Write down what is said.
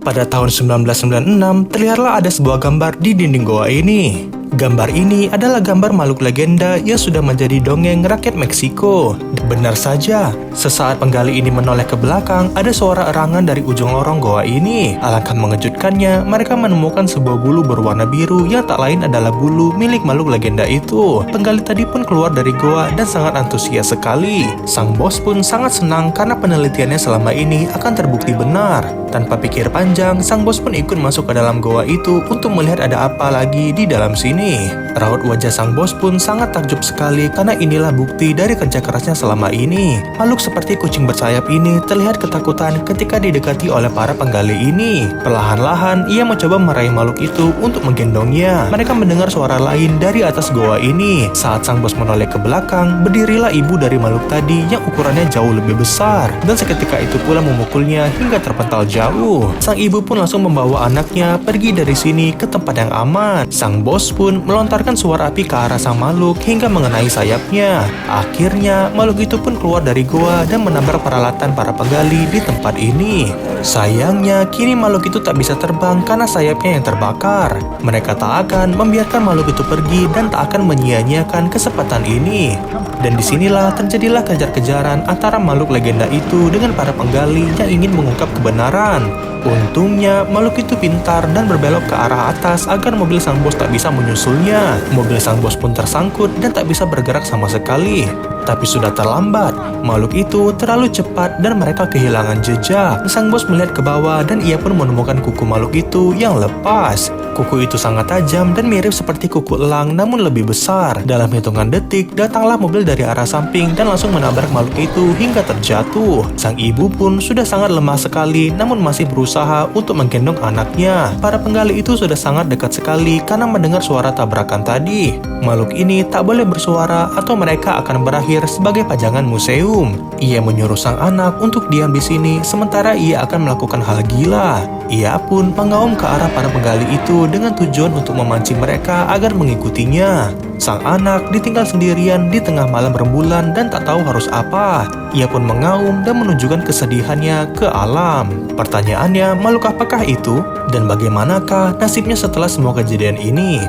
Pada tahun 1996, terlihatlah ada sebuah gambar di dinding goa ini. Gambar ini adalah gambar makhluk legenda yang sudah menjadi dongeng rakyat Meksiko. Benar saja, sesaat penggali ini menoleh ke belakang, ada suara erangan dari ujung lorong goa ini. Alangkah mengejutkannya, mereka menemukan sebuah bulu berwarna biru yang tak lain adalah bulu milik makhluk legenda itu. Penggali tadi pun keluar dari goa dan sangat antusias sekali. Sang bos pun sangat senang karena penelitiannya selama ini akan terbukti benar. Tanpa pikir panjang, sang bos pun ikut masuk ke dalam goa itu untuk melihat ada apa lagi di dalam sini. Raut wajah sang bos pun sangat takjub sekali karena inilah bukti dari kerja kerasnya selama ini. Makhluk seperti kucing bersayap ini terlihat ketakutan ketika didekati oleh para penggali ini. Perlahan-lahan, ia mencoba meraih makhluk itu untuk menggendongnya. Mereka mendengar suara lain dari atas goa ini. Saat sang bos menoleh ke belakang, berdirilah ibu dari makhluk tadi yang ukurannya jauh lebih besar. Dan seketika itu pula memukulnya hingga terpental jauh. Sang ibu pun langsung membawa anaknya pergi dari sini ke tempat yang aman. Sang bos pun melontarkan suara api ke arah sang makhluk hingga mengenai sayapnya. Akhirnya, makhluk itu pun keluar dari goa dan menabrak peralatan para penggali di tempat ini. Sayangnya, kini makhluk itu tak bisa terbang karena sayapnya yang terbakar. Mereka tak akan membiarkan makhluk itu pergi dan tak akan menyia-nyiakan kesempatan ini. Dan disinilah terjadilah kejar-kejaran antara makhluk legenda itu dengan para penggali yang ingin mengungkap kebenaran. Untungnya, makhluk itu pintar dan berbelok ke arah atas agar mobil sang bos tak bisa menyusulnya. Mobil sang bos pun tersangkut dan tak bisa bergerak sama sekali. Tapi sudah terlambat, makhluk itu terlalu cepat dan mereka kehilangan jejak. Sang bos melihat ke bawah dan ia pun menemukan kuku makhluk itu yang lepas. Kuku itu sangat tajam dan mirip seperti kuku elang namun lebih besar. Dalam hitungan detik, datanglah mobil dari arah samping dan langsung menabrak makhluk itu hingga terjatuh. Sang ibu pun sudah sangat lemah sekali namun masih berusaha untuk menggendong anaknya. Para penggali itu sudah sangat dekat sekali karena mendengar suara tabrakan tadi. Makhluk ini tak boleh bersuara atau mereka akan berakhir sebagai pajangan museum. Ia menyuruh sang anak untuk diam di sini sementara ia akan melakukan hal gila. Ia pun mengaum ke arah para penggali itu dengan tujuan untuk memancing mereka agar mengikutinya. Sang anak ditinggal sendirian di tengah malam rembulan dan tak tahu harus apa. Ia pun mengaum dan menunjukkan kesedihannya ke alam. Pertanyaannya, makhluk apakah itu? Dan bagaimanakah nasibnya setelah semua kejadian ini?